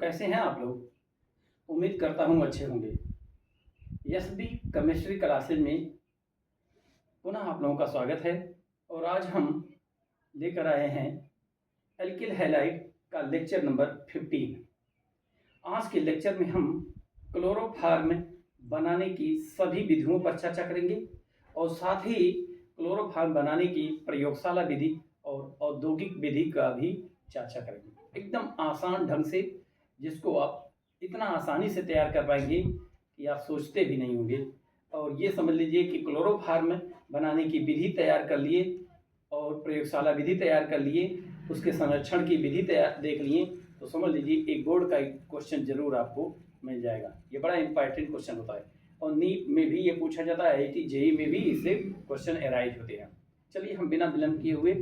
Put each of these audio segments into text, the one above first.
कैसे हैं आप लोग? उम्मीद करता हूँ अच्छे होंगे। एसबी केमिस्ट्री क्लासेज में पुनः आप लोगों का स्वागत है। और आज हम लेकर आए हैं एल्किल हैलाइड का लेक्चर नंबर 15। आज के लेक्चर में हम क्लोरोफॉर्म बनाने की सभी विधियों पर चर्चा करेंगे और साथ ही क्लोरोफॉर्म बनाने की प्रयोगशाला विधि और औद्योगिक विधि का भी चर्चा करेंगे, एकदम आसान ढंग से, जिसको आप इतना आसानी से तैयार कर पाएंगे कि आप सोचते भी नहीं होंगे। और ये समझ लीजिए कि क्लोरोफॉर्म बनाने की विधि तैयार कर लिए और प्रयोगशाला विधि तैयार कर लिए, उसके संरक्षण की विधि तैयार देख लिए, तो समझ लीजिए एक बोर्ड का एक क्वेश्चन जरूर आपको मिल जाएगा। ये बड़ा इंपॉर्टेंट क्वेश्चन होता है और नीट में भी ये पूछा जाता है, IIT JEE में भी इससे क्वेश्चन अराइज होते हैं। चलिए हम बिना विलंब किए हुए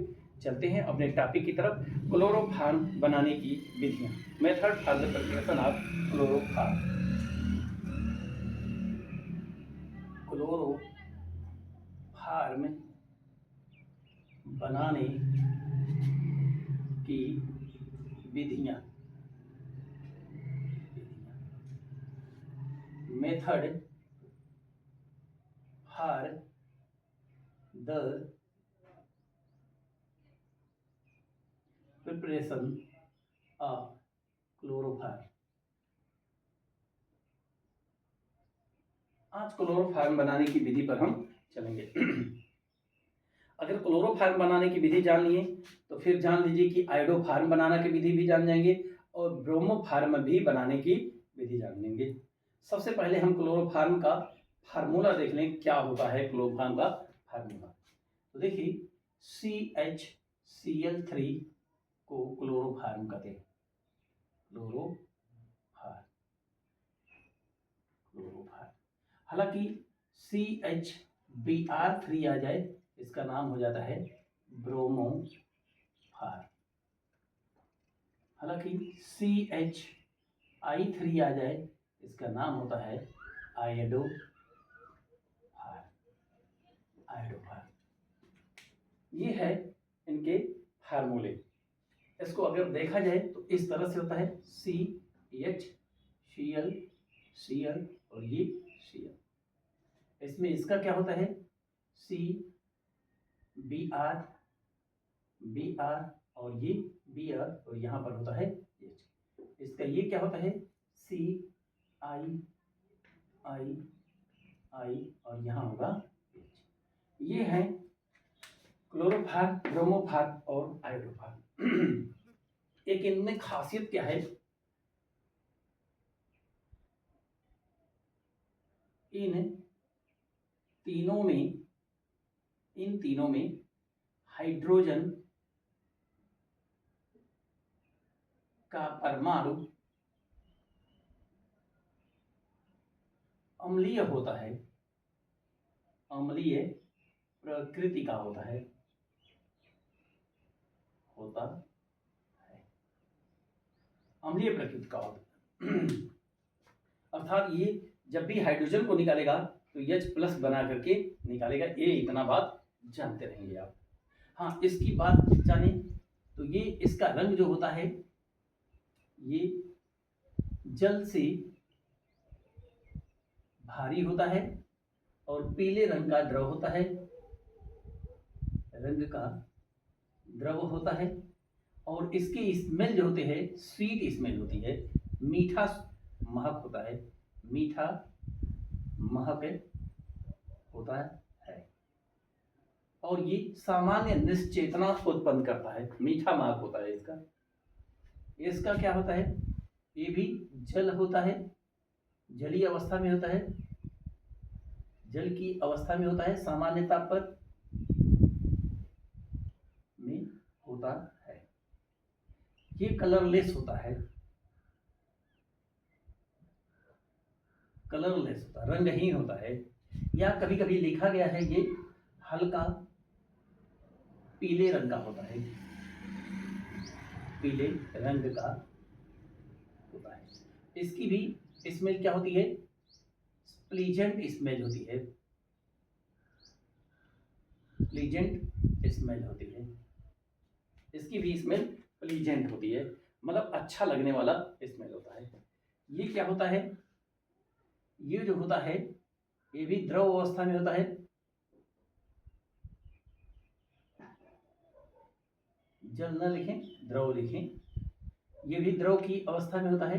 चलते हैं अपने टॉपिक की तरफ, क्लोरोफॉर्म बनाने की विधियां। Method for the preparation of chloroform. Chloroform बनाने की विधियां। Method for the preparation of chloroform. आज क्लोरोफॉर्म बनाने की विधि पर हम चलेंगे। अगर क्लोरोफॉर्म बनाने की विधि जान लिए तो फिर जान लीजिए कि आयोडोफॉर्म बनाने की विधि भी जान जाएंगे और ब्रोमोफॉर्म भी बनाने की विधि जान लेंगे। सबसे पहले हम क्लोरोफॉर्म का फार्मूला देख लें, क्या होता है क्लोरोफॉर्म का फार्मूला। तो देखिए CHCl3 को क्लोरोफॉर्म कहते हैं। क्लोरोफॉर्म हालांकि CHBr3 आ जाए, इसका नाम हो जाता है ब्रोमोफॉर्म। हालांकि CHI3 आ जाए, इसका नाम होता है आयोडोफॉर्म। ये है इनके फार्मूले। इसको अगर देखा जाए तो इस तरह से होता है CHCl और ये Cl। इसमें इसका क्या होता है CBr और ये Br और यहाँ पर होता है H। इसका ये क्या होता है CI और यहाँ होगा H। ये है क्लोरोफॉर्म, ब्रोमोफॉर्म और आयोडोफॉर्म। एक इनमें खासियत क्या है, इन तीनों में हाइड्रोजन का परमाणु अम्लीय होता है, अम्लीय प्रकृति का होता है अम्लीय प्रकृति का होता है। अर्थात ये जब भी हाइड्रोजन को निकालेगा तो H+ बना करके निकालेगा। ये इतना बात जानते रहेंगे आप। हाँ, इसकी बात जाने तो ये इसका रंग जो होता है ये जल से भारी होता है और पीले रंग का द्रव होता है, और इसकी स्मेल जो होती है स्वीट स्मेल होती है, मीठा महक होता है, और ये सामान्य निश्चेतना उत्पन्न करता है, मीठा महक होता है इसका। इसका क्या होता है, ये भी जल होता है, जलीय अवस्था में होता है, जल की अवस्था में होता है, सामान्य तापमान में होता है। ये कलरलेस होता है, रंगहीन होता है, या कभी कभी लिखा गया है ये हल्का पीले रंग का होता है, इसकी भी स्मेल क्या होती है, प्लीजेंट स्मेल होती है, इसकी भी स्मेल प्लीजेंट होती है। मतलब अच्छा लगने वाला स्मेल होता है। ये क्या होता है, ये जो होता है ये भी द्रव अवस्था में होता है, जल न लिखें, द्रव लिखें, ये भी द्रव की अवस्था में होता है,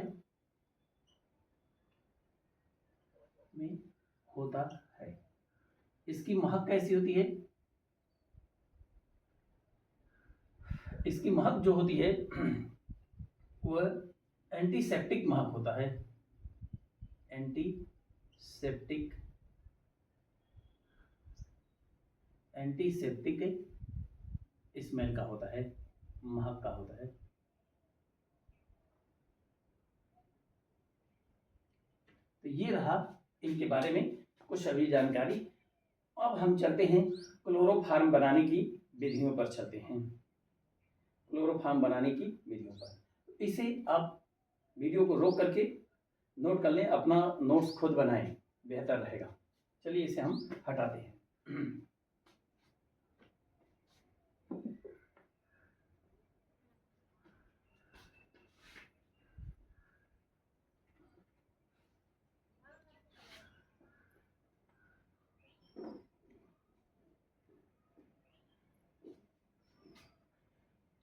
में होता है। इसकी महक कैसी होती है, इसकी महक जो होती है वह एंटीसेप्टिक महक होता है, एंटीसेप्टिक, एंटीसेप्टिक स्मेल का होता है, महक का होता है। तो ये रहा इनके बारे में कुछ अभी जानकारी। अब हम चलते हैं क्लोरोफार्म बनाने की विधियों पर चलते हैं, क्लोरोफार्म बनाने की विधियों पर। इसे आप वीडियो को रोक करके नोट कर लें, अपना नोट्स खुद बनाएं, बेहतर रहेगा। चलिए इसे हम हटाते हैं।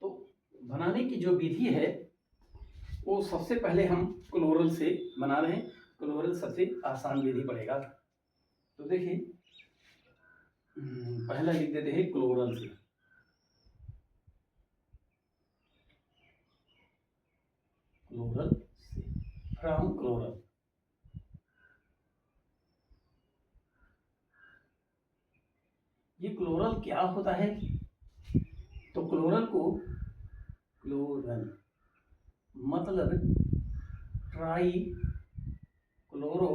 तो बनाने की जो विधि है वो सबसे पहले हम क्लोरल से बना रहे हैं। क्लोरल सबसे आसान विधि पड़ेगा। तो देखिए पहला लिख देते हैं क्लोरल से। क्लोरल से, फ्रॉम क्लोरल। ये क्लोरल क्या होता है, तो क्लोरल को, क्लोरल मतलब ट्राई क्लोरो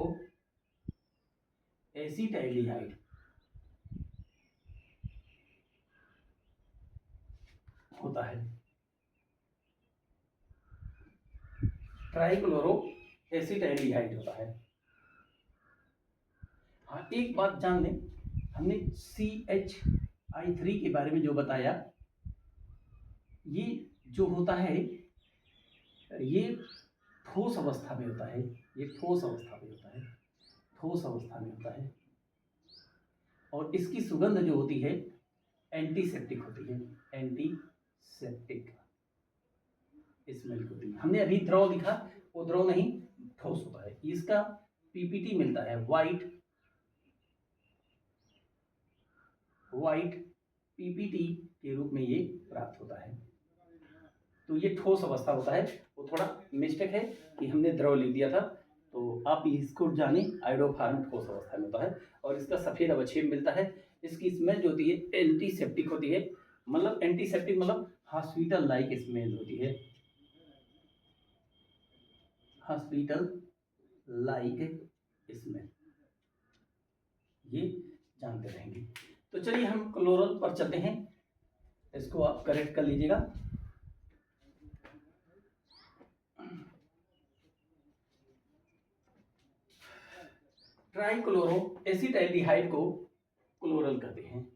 एसिटाइलडिहाइड होता है, ट्राइक्लोरो एसिटाइलडिहाइड होता है। हाँ एक बात जान लें, हमने CH3 के बारे में जो बताया, ये जो होता है ये ठोस अवस्था में होता है, ये ठोस अवस्था में होता है, ठोस अवस्था में होता है। और इसकी सुगंध जो होती है एंटीसेप्टिक होती है, एंटीसेप्टिक स्मेल होती है। हमने अभी द्रव लिखा, वो द्रव नहीं, ठोस होता है। इसका पीपीटी मिलता है, वाइट पीपीटी के रूप में ये प्राप्त होता है। तो ये ठोस अवस्था होता है। वो थोड़ा मिस्टेक है कि हमने द्रव लिख दिया था, तो आप इसको जाने, आयोडोफार्म ठोस अवस्था में होता है और इसका सफेद अवक्षेप मिलता है। इसकी स्मेल जो होती है एंटीसेप्टिक होती है, मतलब एंटीसेप्टिक मतलब हॉस्पिटल लाइक स्मेल होती है, हॉस्पिटल लाइक स्मेल, ये जानते रहेंगे। तो चलिए हम क्लोरल पर चलते हैं, इसको आप करेक्ट कर लीजिएगा। ट्राइक्लोरो एसिटाइलडिहाइड को क्लोरल कहते हैं।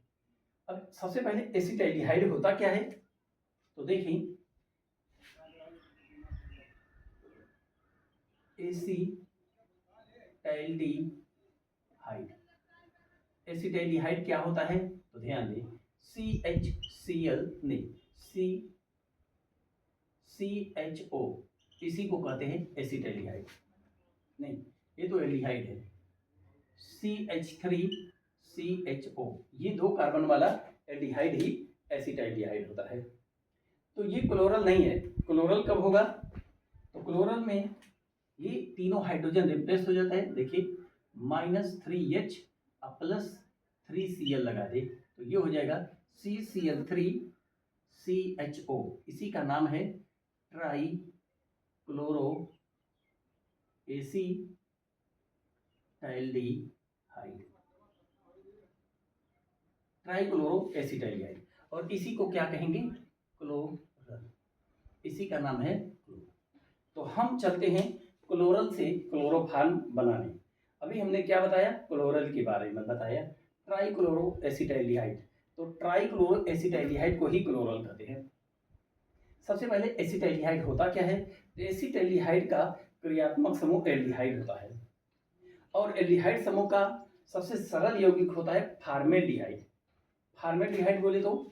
अब सबसे पहले एसिटाइलडिहाइड होता क्या है, तो देखिए एसिटाइलडिहाइड, एसिटाइलडिहाइड क्या होता है, तो ध्यान दें CHCl नहीं CHO, इसी को कहते हैं एसिटाइलडिहाइड। नहीं ये तो एल्डिहाइड है, CH3CHO, ये दो कार्बन वाला एल्डिहाइड ही एसिटाइलडिहाइड होता है। तो ये क्लोरल नहीं है। क्लोरल कब होगा, तो क्लोरल में ये तीनों हाइड्रोजन रिप्लेस हो जाता है। देखिए -3H +3Cl लगा दे तो ये हो जाएगा CCl3CHO, इसी का नाम है ट्राई क्लोरो एसिटाइलडिहाइड, ट्राइक्लोरो एसिटाइलडिहाइड। और इसी को क्या कहेंगे, क्लोरल, इसी का नाम है क्लोरल। तो हम चलते हैं क्लोरल से क्लोरोफार्म बनाने। अभी हमने क्या बताया, क्लोरल के बारे में बताया, ट्राइक्लोरो एसिटाइलडिहाइड। तो ट्राइक्लोरो एसिटाइलडिहाइड को ही क्लोरल कहते हैं। सबसे पहले एसिटाइलडिहाइड होता क्या है? तो एसिटाइलडिहाइड का क्रियात्मक समूह एल्डिहाइड होता है और एल्डिहाइड समूह का सबसे सरल यौगिक होता है फॉर्मेल्डिहाइड। फॉर्मेल्डिहाइड बोले तो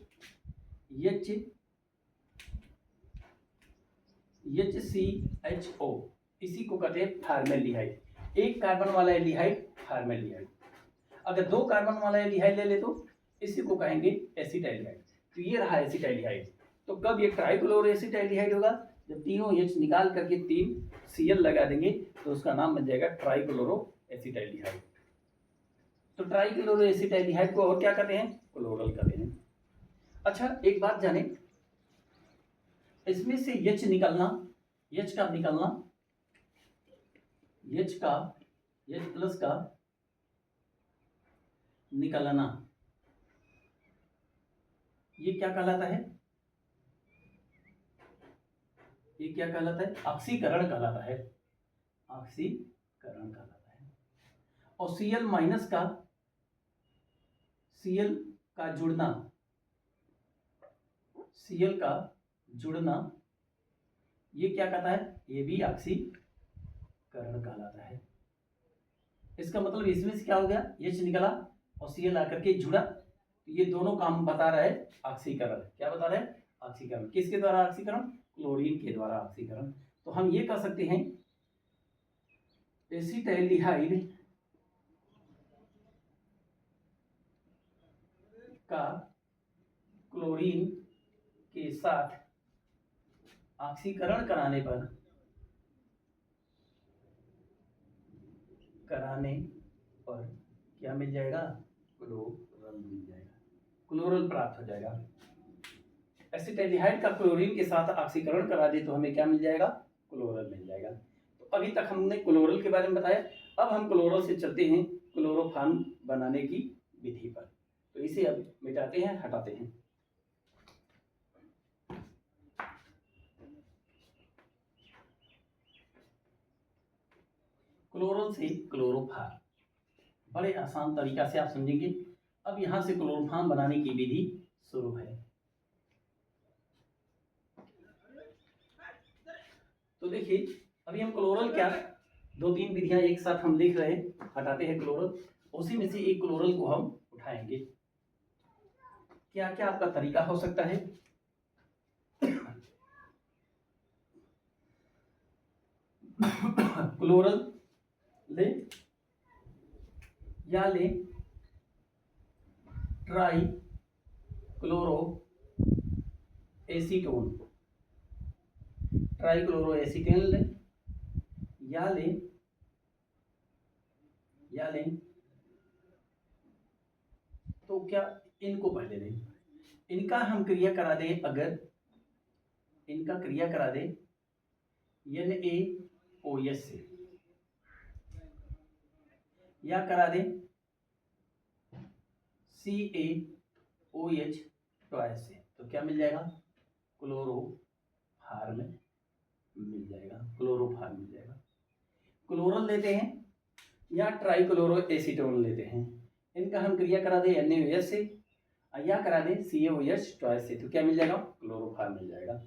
HCHO, इसी को कहते हैं फॉर्मेल्डिहाइड। एक कार्बन वाला एल्डिहाइड फॉर्मेल्डिहाइड। अगर दो कार्बन वाला एल्डिहाइड ले ले तो इसी को कहेंगे एसिटाइलडिहाइड। तो ये रहा एसिटाइलडिहाइड। तो कब ये ट्राइक्लोरो एसिटाइलडिहाइड होगा? जब तीनों H निकाल करके 3 Cl लगा देंगे तो उसका नाम बन जाएगा ट्राइक्लोरो एसिटाइलडिहाइड। तो ट्राइक्लोरो एसिटाइलडिहाइड को और क्या कहते हैं? क्लोरल कहते हैं। अच्छा, एक बात जाने, इसमें से H निकलना, H का निकलना, H प्लस का निकलना, ये क्या कहलाता है? ये क्या कहलाता है? ऑक्सीकरण कहलाता है। ऑक्सीकरण कहलाता है। और Cl माइनस का, Cl का जुड़ना, Cl का जुड़ना, ये क्या कहता है? ये भी ऑक्सीकरण कहलाता है। इसका मतलब इसमें से क्या हो गया? H निकला और Cl आकर के जुड़ा, तो ये दोनों काम बता रहा है ऑक्सीकरण। क्या बता रहा है? ऑक्सीकरण। किसके द्वारा ऑक्सीकरण? क्लोरीन के द्वारा ऑक्सीकरण। तो हम ये कह सकते हैं एसिटाइलडिहाइड का क्लोरीन के साथ ऑक्सीकरण कराने पर क्या मिल जाएगा? क्लोरल मिल जाएगा, क्लोरल प्राप्त हो जाएगा। एसिटाइलडिहाइड का क्लोरीन के साथ ऑक्सीकरण करा दे तो हमें क्या मिल जाएगा? क्लोरल मिल जाएगा। तो अभी तक हमने क्लोरल के बारे में बताया। अब हम क्लोरल से चलते हैं क्लोरोफॉर्म बनाने की विधि पर। तो इसे अब मिटाते हैं, हटाते हैं। क्लोरल से क्लोरोफॉर्म बड़े आसान तरीका से आप समझेंगे। अब यहां से क्लोरोफॉर्म बनाने की विधि शुरू है। तो देखिए, अभी हम क्लोरल क्या, 2-3 विधियां एक साथ हम लिख रहे हैं। हटाते हैं क्लोरल, उसी में से एक क्लोरल को हम उठाएंगे। क्या क्या आपका तरीका हो सकता है? क्लोरल ले या ले ट्राई क्लोरो एसीटोन, ट्राइक्लोरो एसीटेन ले या ले तो क्या इनको पहले लें, इनका हम क्रिया करा दें। अगर इनका क्रिया करा दें NaOH से या करा दें CaOH ट्वाइस से, तो क्या मिल जाएगा? क्लोरोफॉर्म मिल जाएगा, क्लोरोफॉर्म मिल जाएगा। क्लोरल लेते हैं या ट्राइक्लोरो एसीटोन लेते हैं, इनका हम क्रिया करा दें NaOH से या करा दें CaOH ट्वाइस से, तो क्या मिल जाएगा? क्लोरोफॉर्म मिल जाएगा।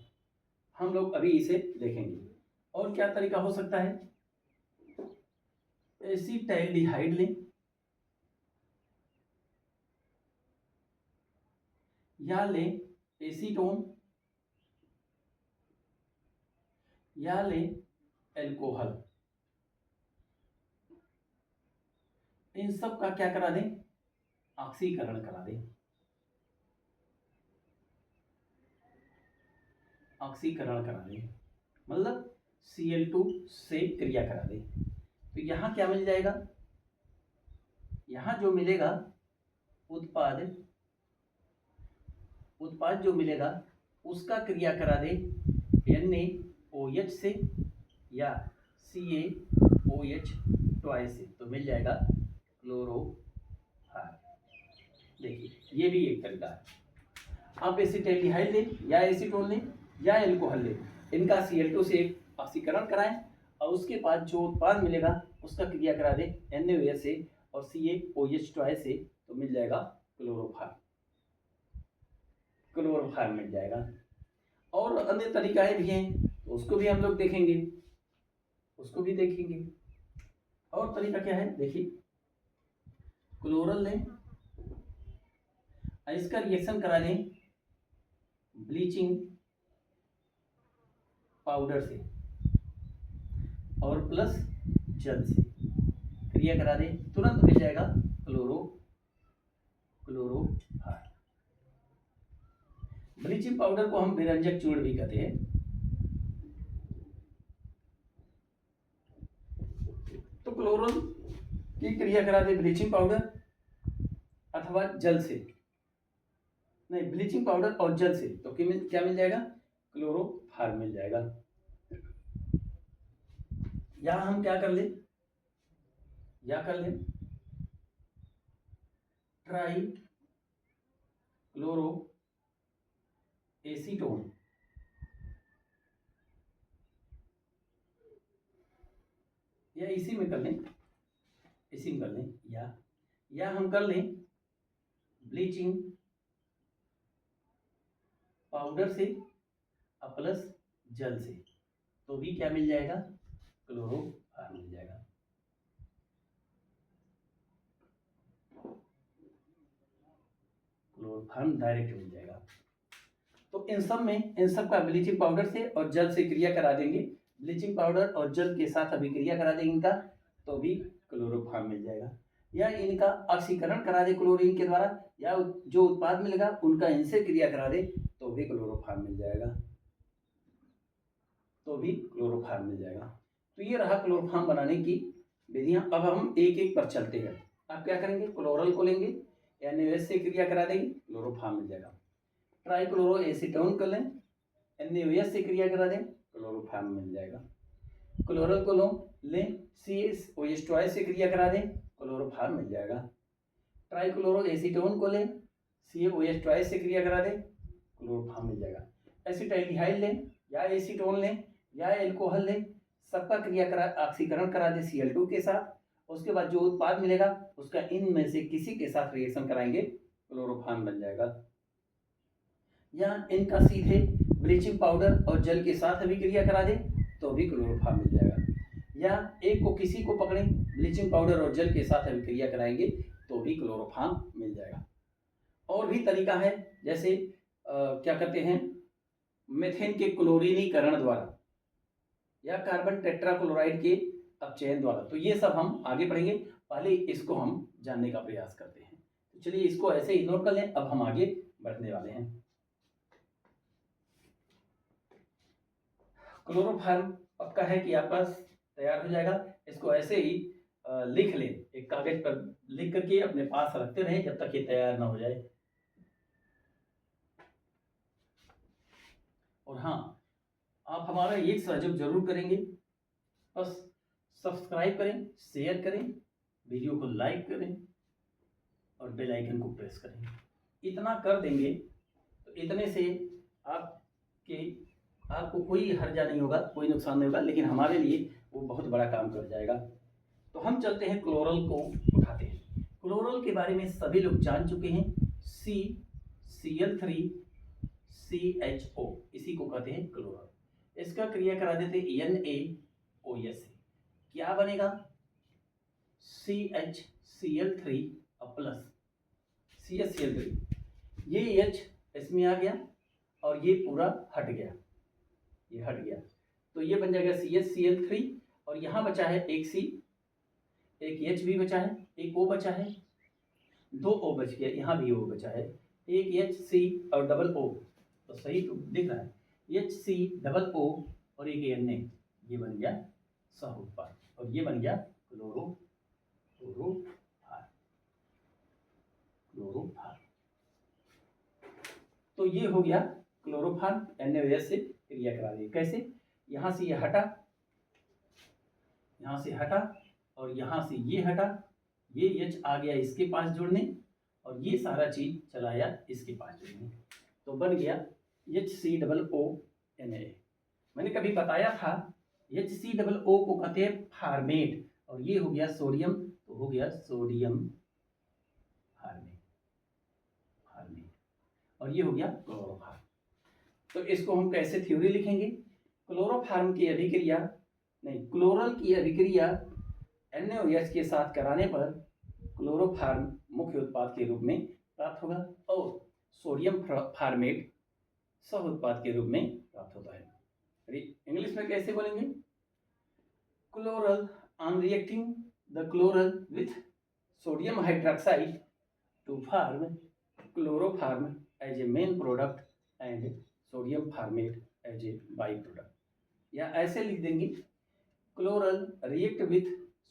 हम लोग अभी इसे देखेंगे। और क्या तरीका हो सकता है? एसिटाइलडिहाइड लें या लें एसीटोन या लें एल्कोहल, इन सब का क्या करा दें? ऑक्सीकरण करा दें। ऑक्सीकरण करा दें मतलब Cl2 से क्रिया करा दें। तो यहां क्या मिल जाएगा? यहां जो मिलेगा उत्पाद जो मिलेगा उसका क्रिया करा दे NaOH से या CaOH ट्वाइस से, तो मिल जाएगा क्लोरोफॉर्म। देखिए, ये भी एक तरीका है। आप एसिटाइलडिहाइड लें या एसीटोन लें या एल्कोहल लें, इनका Cl2 से ऑक्सीकरण कराएं और उसके बाद जो उत्पाद मिलेगा उसका क्रिया करा दें NaOH से और CaOH ट्वाइस से, तो मिल जाएगा क्लोरोफॉर्म मिल जाएगा। और अन्य तरीकाएं भी हैं, तो उसको भी हम लोग देखेंगे, उसको भी देखेंगे। और तरीका क्या है, देखिए क्लोरल लें, इसका रिएक्शन करा दें ब्लीचिंग पाउडर से और प्लस जल से क्रिया करा दें, तुरंत मिल जाएगा क्लोरोफार। ब्लीचिंग पाउडर को हम विरंजक चूर्ण भी कहते हैं। तो क्लोरल की क्रिया करा दे ब्लीचिंग पाउडर अथवा जल से, नहीं ब्लीचिंग पाउडर और जल से, तो क्या मिल जाएगा, क्लोरोफार मिल जाएगा। या हम क्या कर ले, या कर ले ट्राई क्लोरो एसीटोन, या इसी में कर लें, इसी में कर लें, या हम कर लें ब्लीचिंग पाउडर से प्लस जल से, तो भी क्या मिल जाएगा, क्लोरोफार मिल जाएगा। क्लोरोफार डायरेक्ट मिल जाएगा। तो इन सब में, इन सब का ब्लीचिंग पाउडर से और जल से क्रिया करा देंगे, ब्लीचिंग पाउडर और जल के साथ अभिक्रिया करा देंगे इनका, तो भी क्लोरोफार मिल जाएगा। या इनका ऑक्सीकरण करा दे क्लोरीन के द्वारा, या जो उत्पाद मिलेगा उनका इनसे क्रिया करा दे, तो भी क्लोरोफार मिल जाएगा, तो भी क्लोरोफार मिल जाएगा। तो ये रहा क्लोरोफार बनाने की विधियां। अब हम एक एक पर चलते हैं। आप क्या करेंगे, क्लोरल को लेंगे, NaOH से क्रिया करा देंगे, क्लोरोफार मिल जाएगा। ट्राइक्लोरो एसीटोन कर लें, NaOH से क्रिया करा दें, क्लोरोफार मिल जाएगा। क्लोरल को लें, CaOH से क्रिया करा दें, क्लोरोफार मिल जाएगा। ट्राइक्लोरो एसीटोन को लें, CaOH से क्रिया करा दें, क्लोरोफार मिल जाएगा। एसिटाइलडिहाइड लें या एसीटोन लें या एल्कोहल लें, सबका क्रिया करा ऑक्सीकरण करा दे Cl2 के साथ, उसके बाद जो उत्पाद मिलेगा उसका इनमें से किसी के साथ रिएक्शन कराएंगे, क्लोरोफार बन जाएगा। या इनका सीधे ब्लीचिंग पाउडर और जल के साथ अभिक्रिया करा दे, तो भी क्लोरोफार मिल जाएगा। या एक को किसी को पकड़ें, ब्लीचिंग पाउडर और जल के साथ अभिक्रिया कराएंगे, तो भी क्लोरोफार मिल जाएगा। और भी तरीका है, जैसे क्या कहते हैं, मेथेन के क्लोरीनीकरण द्वारा या कार्बन टेट्राक्लोराइड के अपचयन द्वारा। तो ये सब हम आगे पढ़ेंगे, पहले इसको हम जानने का प्रयास करते हैं। तो चलिए इसको ऐसे ही नोट कर लें, अब हम आगे बढ़ने वाले हैं। क्लोरोफार पक्का है कि आपका तैयार हो जाएगा। इसको ऐसे ही लिख लें, एक कागज पर लिख करके अपने पास रखते रहें जब तक ये तैयार ना हो जाए। और हाँ, आप हमारा एक सहयोग जरूर करेंगे, बस सब्सक्राइब करें, शेयर करें, वीडियो को लाइक करें और बेल आइकन को प्रेस करें। इतना कर देंगे तो इतने से आपको कोई हर्जा नहीं होगा, कोई नुकसान नहीं होगा, लेकिन हमारे लिए वो बहुत बड़ा काम कर जाएगा। तो हम चलते हैं क्लोरल को उठाते हैं। क्लोरल के बारे में सभी लोग जान चुके हैं, Cl3CHO, इसी को कहते हैं क्लोरल। इसका क्रिया करा देते NaOH से, क्या बनेगा, CHCl3 प्लस CHCl3, ये H इसमें आ गया और ये पूरा हट गया, ये हट गया, तो ये बन जाएगा CHCl3। और यहाँ बचा है एक C, एक H भी बचा है, एक O बचा है, दो O बच गया, यहाँ भी O बचा है, एक HC और डबल O, तो सही तो दिख रहा है, HC डबल O और एक Na, ये बन गया सह उत्पाद और ये बन गया क्लोरोफार। तो ये हो गया क्लोरोफार, NaOH से क्रिया करा दी। कैसे, यहाँ से ये हटा, यहाँ से हटा और यहाँ से ये हटा, ये H आ गया इसके पास जुड़ने और ये सारा चीज चलाया इसके पास जुड़ने, तो बन गया HCOO Na। मैंने कभी बताया था HCOO को कहते हैं फार्मेट, और ये हो गया सोडियम, तो हो गया सोडियम फार्मेट, और ये हो गया क्लोरोफार। तो इसको हम कैसे थ्योरी लिखेंगे? क्लोरोफॉर्म की अभिक्रिया नहीं, क्लोरल की अभिक्रिया NaOH के साथ कराने पर क्लोरोफॉर्म मुख्य उत्पाद के रूप में प्राप्त होगा और सोडियम फॉर्मेट सह उत्पाद के रूप में प्राप्त होता है। इंग्लिश में कैसे बोलेंगे? Chloral on reacting the chloral with sodium hydroxide to form chloroform as a main product and sodium formate as a byproduct, या ऐसे लिख देंगे chloral react with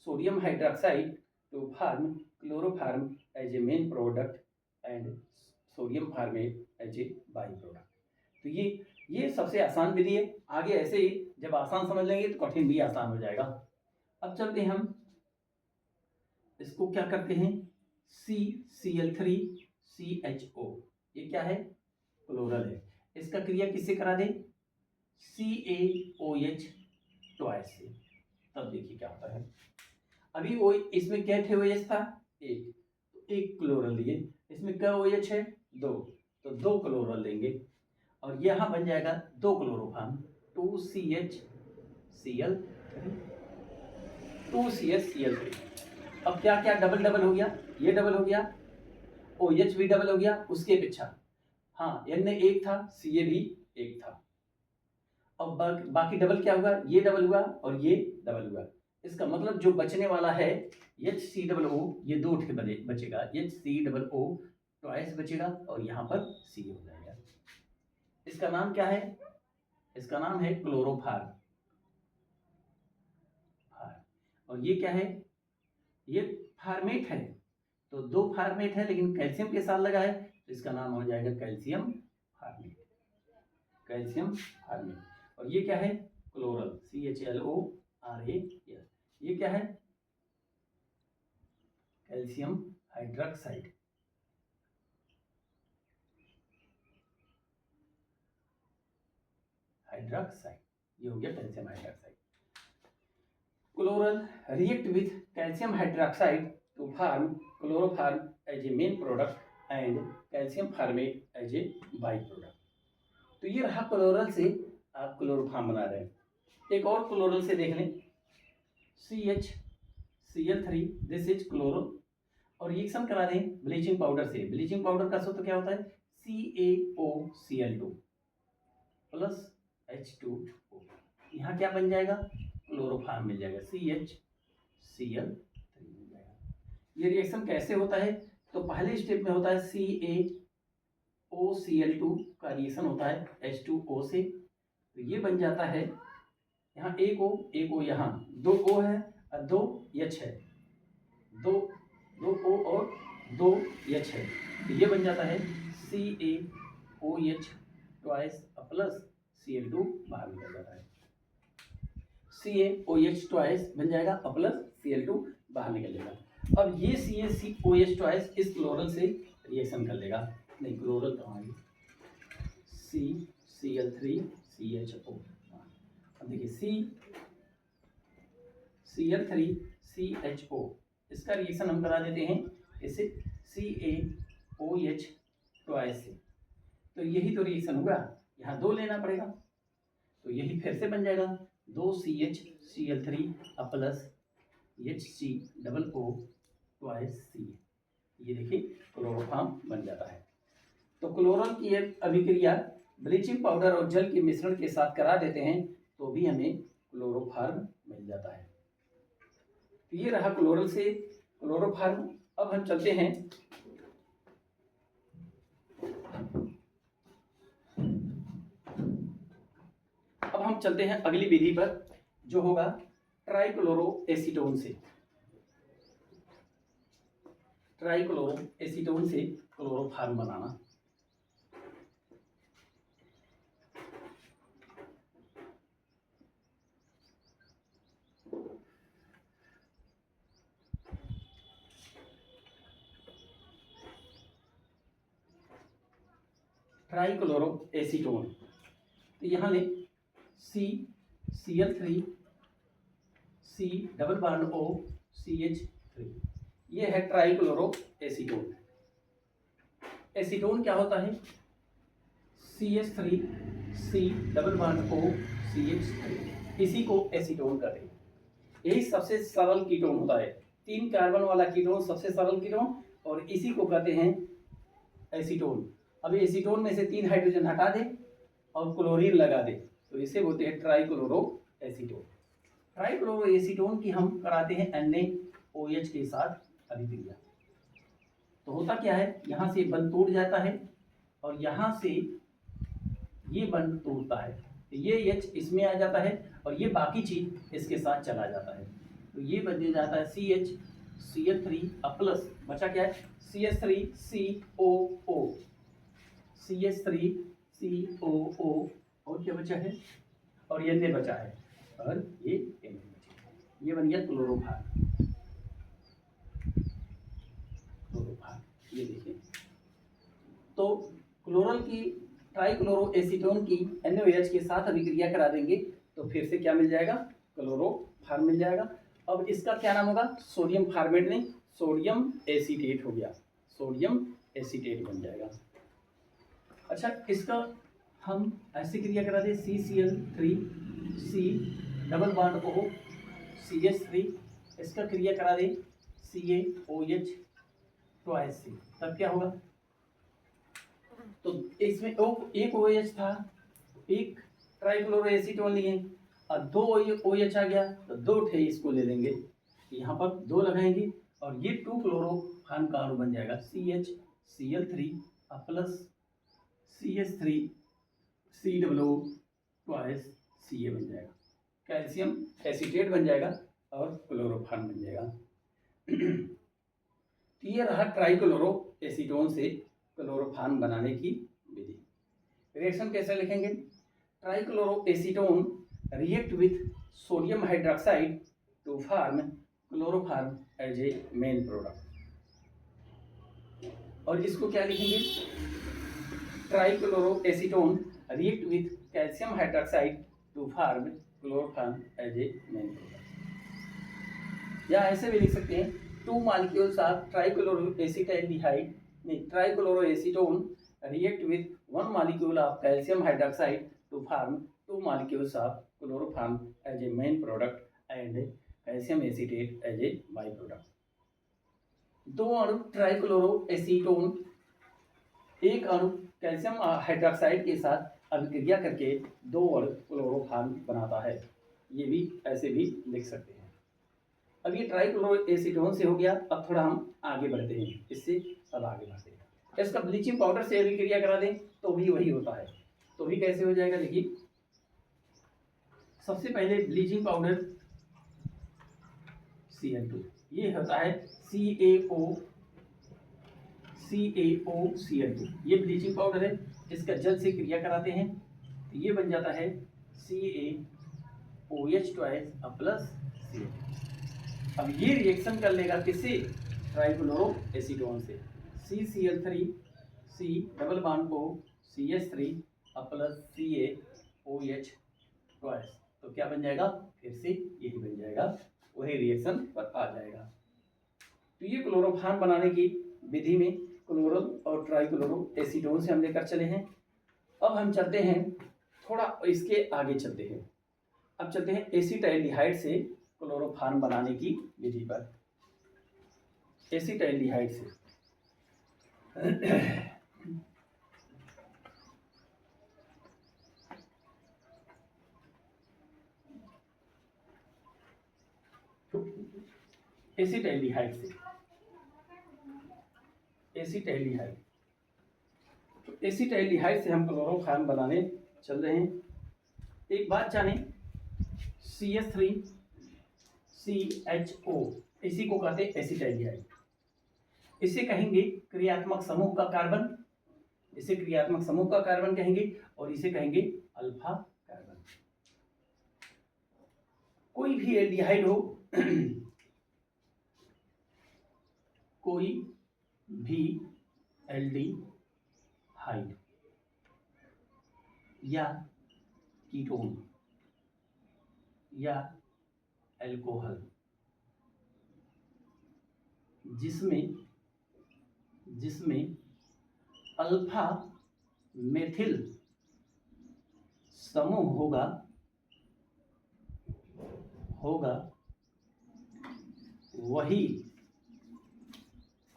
sodium hydroxide to form chloroform as a main product and sodium formate as a by product. तो ये सबसे आसान विधि है। आगे ऐसे ही जब आसान समझ लेंगे तो कठिन भी आसान हो जाएगा। अब चलते हैं हम इसको क्या करते हैं, CCl3CHO, ये क्या है? क्लोरल है। इसका क्रिया किससे करा दें? CaOH ट्वाइस से। तब देखिए क्या होता है। अभी ओ इसमें क्या थे OH था? एक, तो एक क्लोरल लिए। इसमें क्या OH है? दो, तो दो क्लोरल लेंगे और यहाँ बन जाएगा दो क्लोरोफॉर्म 2CHCl3 2CHCl3। अब क्या क्या डबल डबल हो गया? ये डबल हो गया, OH भी डबल हो गया, उसके पीछा हाँ Na एक था, Ca भी एक था। अब बाकी डबल क्या हुआ? ये डबल हुआ और ये डबल हुआ। इसका मतलब जो बचने वाला है HCOO, ये दो ठे बचेगा, HCOO ट्वाइस बचेगा और यहाँ पर C हो जाएगा। इसका नाम क्या है? इसका नाम है क्लोरोफॉर्म। और ये क्या है? ये फॉर्मेट है, तो दो फॉर्मेट है लेकिन कैल्शियम के साथ लगा है, तो इसका नाम हो जाएगा कैल्शियम फॉर्मेट। Calcium formate. और ये क्या है? Chloral, CHLORAS। ये क्या है? Calcium hydroxide. ये हो गया calcium hydroxide. Chloral react with calcium hydroxide to form chloroform as a main product and calcium formate as a byproduct। तो ये रहा क्लोरल से आप क्लोरोफॉर्म बना रहे हैं। एक और क्लोरल से देख लें, CHCl3, दिस इज क्लोरो। और रिएक्शन करा दें ब्लीचिंग पाउडर से। ब्लीचिंग पाउडर का सूत्र क्या होता है? CaOCl2 plus H2O। यहाँ क्या बन जाएगा? क्लोरोफॉर्म मिल जाएगा, CHCl3 मिल जाएगा। ये रिएक्शन कैसे होता है? तो पहले स्टेप में होता है CaOCl2 का रिएक्शन होता है H2O से, तो ये बन जाता है यहाँ एक O यहाँ, दो O है और दो H है, दो O और दो H है, तो ये बन जाता है CaOH ट्वाइस प्लस Cl2 बाहर निकल जाता है। CaOH ट्वाइस बन जाएगा प्लस Cl2 बाहर निकल जाएगा। अब ये CaOH ट्वाइस इस क्लोरल से रिएक्शन कर लेगा। नहीं, क्लोरल कहाँ है? CCl3CHO। अब देखिए CCl3CHO, इसका रिएक्शन हम करा देते हैं इसे CaOH ट्वाइस से। तो यही तो रिएक्शन होगा, यहाँ दो लेना पड़ेगा, तो यही फिर से बन जाएगा 2CHCl3 plus HCOO twice C। ये देखिए क्लोरोफॉर्म बन जाता है। तो क्लोरल की अभिक्रिया ब्लीचिंग पाउडर और जल के मिश्रण के साथ करा देते हैं तो भी हमें क्लोरोफॉर्म मिल जाता है। तो ये रहा क्लोरल से क्लोरोफॉर्म। अब हम चलते हैं अगली विधि पर, जो होगा ट्राइक्लोरोएसीटोन से। ट्राइक्लोरोएसीटोन से क्लोरोफॉर्म बनाना। ट्राइक्लोरोएसीटोन, तो यहाँ ले CCl3 C double bond O CH3, ये है ट्राइक्लोरोएसीटोन। एसीटोन क्या होता है? CH3 C double bond O CH3, इसी को एसीटोन कहते हैं। यही सबसे सरल कीटोन होता है, 3 कार्बन वाला कीटोन सबसे सरल कीटोन, और इसी को कहते हैं एसीटोन। अब एसीटोन में से 3 हाइड्रोजन हटा दे और क्लोरीन लगा दे तो इसे बोलते हैं ट्राइक्लोरो एसीटोन। ट्राइक्लोरो एसीटोन की हम कराते हैं NaOH के साथ अभिक्रिया। तो होता क्या है, यहाँ से बंध टूट जाता है और यहाँ से ये बंध टूटता है, तो ये H इसमें आ जाता है और ये बाकी चीज इसके साथ चला जाता है, तो ये बन जाता है CH CH3 प्लस बचा क्या है CH3COO CH3COO और क्या बचा है, और ये बचा है, और ये ये बन गया क्लोरोफार। ये देखिए, तो क्लोरल की ट्राइक्लोरो एसीटोन की NaOH के साथ अभिक्रिया करा देंगे तो फिर से क्या मिल जाएगा, क्लोरोफार मिल जाएगा। अब इसका क्या नाम होगा, सोडियम फार्मेट नहीं, सोडियम एसीटेट हो गया, सोडियम एसीटेट बन जाएगा। अच्छा, इसका हम ऐसे क्रिया करा दें CCl3 C double bond O CH3, इसका क्रिया करा दें CaOH ट्वाइस C, तब क्या होगा, तो इसमें एक OH था, एक ट्राइक्लोरो एसीटोन लिए और 2 OH आ गया तो 2 ठे इसको ले लेंगे, यहाँ पर 2 लगाएंगे और ये 2 क्लोरोफार्म का अणु बन जाएगा CHCl3 plus CH3 COO twice Ca बन जाएगा, कैल्शियम एसीटेट बन जाएगा और क्लोरोफार्म बन जाएगा। ये रहा ट्राइक्लोरो एसीटोन से क्लोरोफार्म बनाने की विधि। रिएक्शन कैसे लिखेंगे, trichloro acetone react with sodium hydroxide to form chloroform as a main product, और इसको क्या लिखेंगे, trichloro acetone react with calcium hydroxide to form chloroform as a main product. या ऐसे भी लिख सकते हैं, 2 molecules of trichloroacetaldehyde trichloroacetone react with 1 molecule of calcium hydroxide to form 2 molecules of chloroform as a main product and calcium acetate as a byproduct। 2 अणु ट्राइक्लोरोएसीटोन, एक अणु calcium hydroxide के साथ अभिक्रिया करके 2 अणु क्लोरोफॉर्म बनाता है, ये भी ऐसे भी लिख सकते हैं। अब ये ट्राइक्लोरोएसीटोन से हो गया, अब थोड़ा हम आगे बढ़ते हैं, इससे अब आगे बढ़ते हैं। इसका ब्लीचिंग पाउडर से अभिक्रिया करा दें तो भी वही होता है, तो भी कैसे हो जाएगा, देखिए सबसे पहले ब्लीचिंग पाउडर Cl2, ये होता है CaOCl2, ये ब्लीचिंग पाउडर है, इसका जल से क्रिया कराते हैं तो ये बन जाता है CaOH ट्वाइस प्लस Cl। अब ये रिएक्शन कर लेगा किससे, ट्राइक्लोरो एसीटोन से, CCl3 C double bond O CH3 plus CaOH twice, तो क्या बन जाएगा, फिर से यही बन जाएगा, वही रिएक्शन पर आ जाएगा। तो ये क्लोरोफॉर्म बनाने की विधि में क्लोरल और ट्राइक्लोरो एसीटोन से हम लेकर चले हैं। अब हम चलते हैं थोड़ा इसके आगे चलते हैं, अब चलते हैं एसीटाइलडिहाइड से क्लोरोफॉर्म बनाने की विधि पर। एसीटाइलडिहाइड से एसीटाइलडिहाइड से एसीटाइलडिहाइड से हम क्लोरोफॉर्म बनाने चल रहे हैं। एक बात जाने, CH3CHO इसी को कहते हैं एसीटाइलडिहाइड। इसे कहेंगे क्रियात्मक समूह का कार्बन, इसे क्रियात्मक समूह का कार्बन कहेंगे, और इसे कहेंगे अल्फा कार्बन। कोई भी एल्डिहाइड हो कोई भी एल्डिहाइड या कीटोन या अल्कोहल जिसमें अल्फा मेथिल समूह होगा वही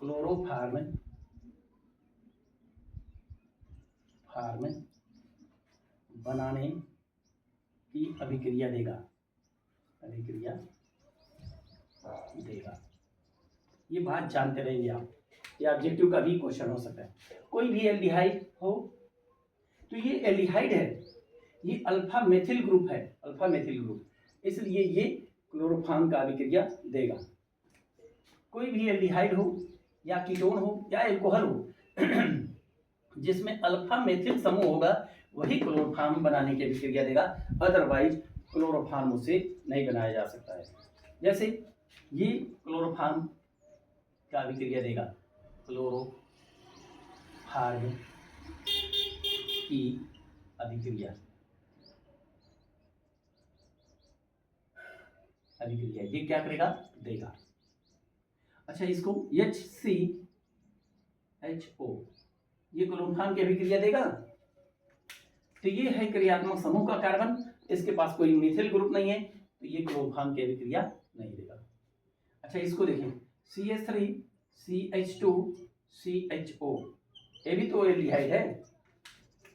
क्लोरोफॉर्म बनाने की अभिक्रिया देगा। ये बात जानते रहेंगे आप, ये ऑब्जेक्टिव का भी क्वेश्चन हो सकता है। कोई भी एल्डिहाइड हो तो ये एल्डिहाइड है, ये अल्फा मेथिल ग्रुप है, इसलिए ये क्लोरोफॉर्म का अभिक्रिया देगा। कोई भी एल्डिहाइड हो या कीटोन हो या एल्कोहल हो जिसमें अल्फा मेथिल समूह होगा वही क्लोरोफॉर्म बनाने की अभिक्रिया देगा, अदरवाइज क्लोरोफॉर्म उसे नहीं बनाया जा सकता है। जैसे ये क्लोरोफॉर्म का अभिक्रिया देगा, क्लोरोफॉर्म की अभिक्रिया ये क्या करेगा, देगा। अच्छा, इसको HCHO ये क्लोरोफॉर्म की अभिक्रिया देगा। तो ये है क्रियात्मक समूह का कार्बन, इसके पास कोई मिथिल ग्रुप नहीं है तो ये क्लोरोफॉर्म की अभिक्रिया नहीं देगा। अच्छा, इसको देखें CH3CH2CHO, ये भी तो एल्डिहाइड है,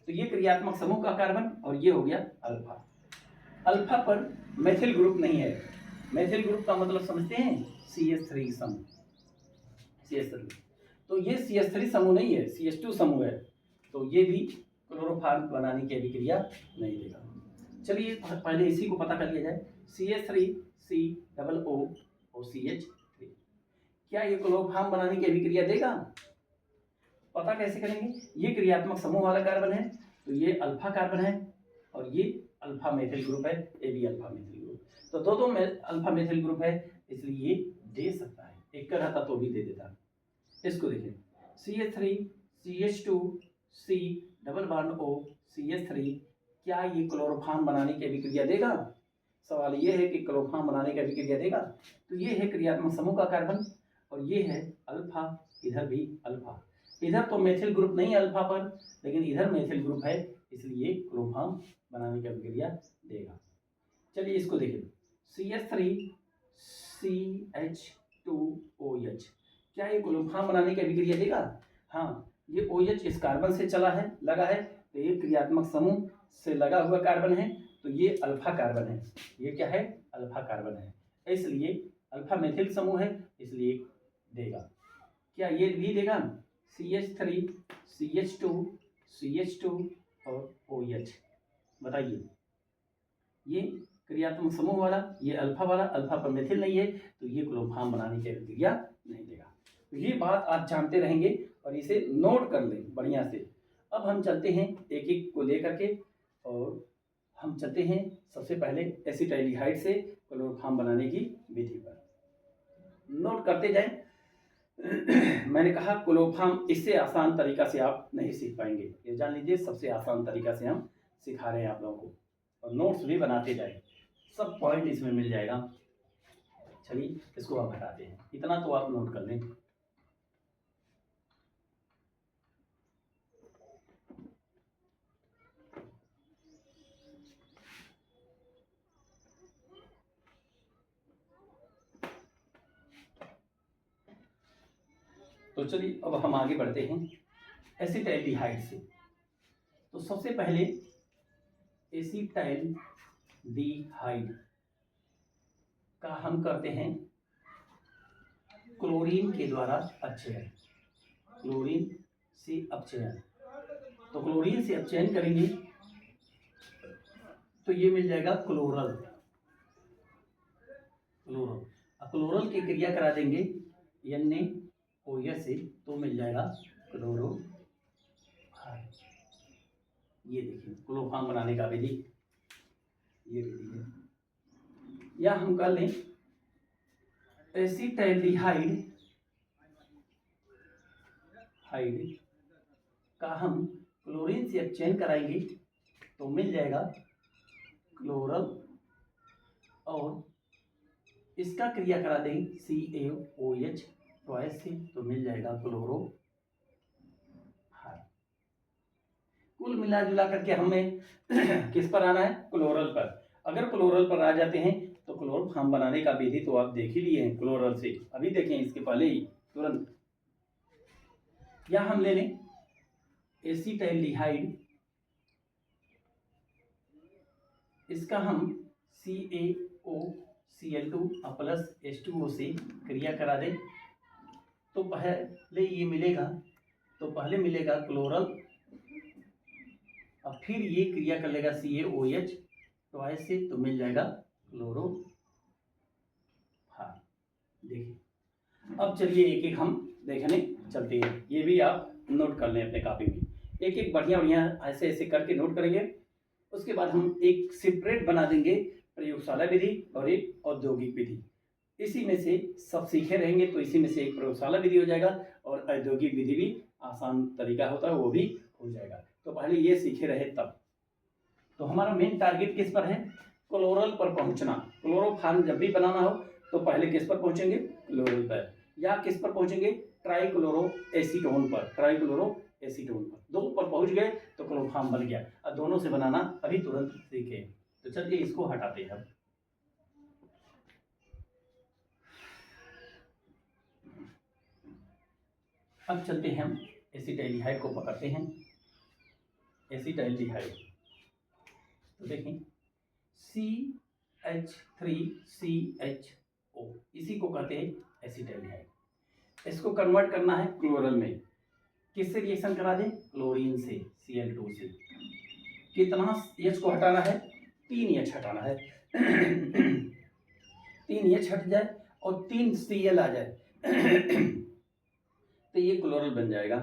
तो ये क्रियात्मक समूह का कार्बन और ये हो गया अल्फा। अल्फा पर मेथिल ग्रुप नहीं है, मेथिल ग्रुप का मतलब समझते हैं CH3 समूह, CH3, तो ये CH3 समूह नहीं है, CH2 समूह है, तो ये भी क्लोरोफॉर्म बनाने की अभिक्रिया नहीं देगा। चलिए पहले इसी को पता कर लिया जाए, CH3COOCH3 क्या ये क्लोरोफॉर्म बनाने की अभिक्रिया देगा? पता कैसे करेंगे? ये क्रियात्मक समूह वाला कार्बन है तो ये अल्फा कार्बन है और ये अल्फा मेथिल ग्रुप है, ये भी अल्फा मेथिल ग्रुप, तो दो अल्फा मेथिल ग्रुप है, इसलिए ये दे सकता है। एक का रहता तो भी दे देता। इसको देखिए CH3CH2C+O क्या ये क्लोरोफॉर्म बनाने की अभिक्रिया देगा? सवाल ये है कि क्लोरोफॉर्म बनाने की अभिक्रिया देगा। तो ये है क्रियात्मक समूह का कार्बन और ये है अल्फा, इधर भी अल्फा, इधर तो मेथिल ग्रुप नहीं है अल्फा पर, लेकिन इधर मेथिल ग्रुप है, इसलिए क्लोरोफॉर्म बनाने की अभिक्रिया देगा। चलिए इसको देखिए CH3CH2OH क्या ये क्लोरोफॉर्म बनाने की अभिक्रिया देगा? हाँ, ये OH इस कार्बन से चला है, लगा है, तो ये क्रियात्मक समूह से लगा हुआ कार्बन है, तो ये अल्फा कार्बन है, ये क्या है, अल्फा कार्बन है, इसलिए अल्फा मेथिल समूह है, इसलिए देगा। क्या ये भी देगा? CH3CH2CH2 और OH, बताइए, ये क्रियात्मक समूह वाला, ये अल्फा वाला, अल्फा पर मेथिल नहीं है, तो ये क्लोरोफॉर्म बनाने की अभिक्रिया नहीं देगा। तो ये बात आप जानते रहेंगे और इसे नोट कर लें बढ़िया से। अब हम चलते हैं एक एक को लेकर के, और हम चलते हैं सबसे पहले एसिटाइलडिहाइड से क्लोरोफॉर्म बनाने की विधि पर। नोट करते जाएं। मैंने कहा क्लोरोफॉर्म इससे आसान तरीका से आप नहीं सीख पाएंगे, ये जान लीजिए, सबसे आसान तरीका से हम सिखा रहे हैं आप लोगों को, और नोट्स भी बनाते जाए, सब पॉइंट इसमें मिल जाएगा। चलिए इसको आप हटाते हैं, इतना तो आप नोट कर लें। तो चलिए अब हम आगे बढ़ते हैं एसिटाइलडिहाइड से। तो सबसे पहले एसिटाइलडिहाइड का हम करते हैं क्लोरीन के द्वारा अपचयन, क्लोरीन से अपचयन। तो क्लोरीन से अपचयन करेंगे तो ये मिल जाएगा क्लोरल, क्लोरल की क्रिया करा देंगे NaOH से, तो मिल जाएगा क्लोरोफॉर्म। ये देखिए क्लोरोफॉर्म बनाने का विधि, ये विधि है। या हम कर लें एसिटाइलडिहाइड का हम क्लोरीन से अपचयन कराएंगे तो मिल जाएगा क्लोरल, और इसका क्रिया करा देंगे CaOH ट्वाइस से, तो मिल जाएगा क्लोरोफॉर्म। कुल मिला जुला करके हमें किस पर आना है, क्लोरल पर। अगर क्लोरल पर आ जाते हैं तो क्लोरोफॉर्म बनाने का विधि तो आप देख ही लिए हैं क्लोरल से, अभी देखें इसके पहले ही तुरंत। या हम ले लें एसिटाइलडिहाइड, इसका हम CaOCl2 प्लस H2O से क्रिया करा दें तो पहले ये मिलेगा, तो पहले मिलेगा क्लोरल, और फिर ये क्रिया कर लेगा CaOH ट्वाइस से, तो मिल जाएगा क्लोरोफॉर्म। देखिए अब चलिए एक एक हम देखने चलते हैं, ये भी आप नोट कर लें अपने कॉपी में, एक एक बढ़िया बढ़िया ऐसे ऐसे करके नोट करेंगे। उसके बाद हम एक सेपरेट बना देंगे प्रयोगशाला विधि और एक औद्योगिक विधि। इसी में से सब सीखे रहेंगे तो इसी में से एक प्रयोगशाला विधि हो जाएगा और औद्योगिक विधि भी आसान तरीका होता है वो भी हो जाएगा। तो पहले ये सीखे रहे तब। तो हमारा मेन टारगेट किस पर है, क्लोरल पर पहुंचना। क्लोरोफॉर्म जब भी बनाना हो तो पहले किस पर पहुंचेंगे, क्लोरल पर, या किस पर पहुंचेंगे, ट्राइक्लोरो एसीटोन पर, ट्राइक्लोरो एसीटोन पर। दो पर पहुंच गए तो क्लोरोफॉर्म बन गया। अब दोनों से बनाना अभी तुरंत सीखे। तो चलिए इसको हटाते हैं। अब चलते हैं हम एसिटाइलडिहाइड को पकड़ते हैं। एसिटाइलडिहाइड तो देखें CH3CHO, इसी को कहते हैं एसिटाइलडिहाइड। इसको कन्वर्ट करना है क्लोरल में, किससे रिएक्शन करा दें, क्लोरीन से, Cl2 से। कितना H को हटाना है, 3 H हटाना है 3 H हट जाए और 3 Cl आ जाए तो ये क्लोरल बन जाएगा।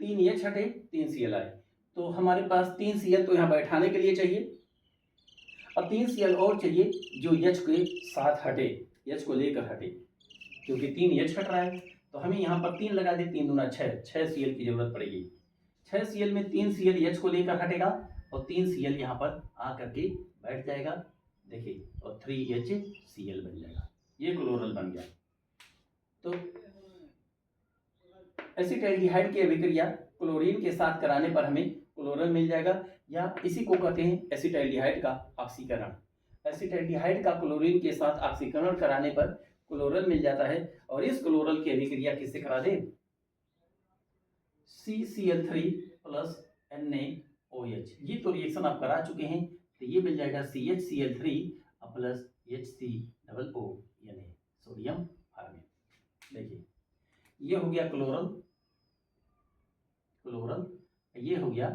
3 H हटे 3 Cl आए, तो हमारे पास 3 Cl तो यहाँ बैठाने के लिए चाहिए, और 3 Cl और चाहिए जो H के साथ हटे, H को लेकर हटे, क्योंकि 3 H हट रहा है तो हमें यहाँ पर 3 लगा दे, 3 दूना 6 Cl की जरूरत पड़ेगी। 6 Cl में 3 Cl H को लेकर हटेगा और 3 Cl यहाँ पर आकर के बैठ जाएगा, देखिए, और 3HCl बन जाएगा, ये क्लोरल बन गया। तो एसिटाइलडिहाइड की अभिक्रिया क्लोरीन के साथ कराने पर हमें क्लोरल मिल जाएगा, या इसी को कहते हैं एसिटाइलडिहाइड का ऑक्सीकरण। एसिटाइलडिहाइड का क्लोरीन के साथ ऑक्सीकरण कराने पर क्लोरल मिल जाता है, और इस क्लोरल की अभिक्रिया किससे करा दे, CCl3 प्लस NaOH। ये तो रिएक्शन आप करा चुके हैं, तो ये मिल जाएगा CHCl3 प्लस HCOO यानी सोडियम फॉर्मेट। देखिए ये हो गया क्लोरल, क्लोरल, ये हो गया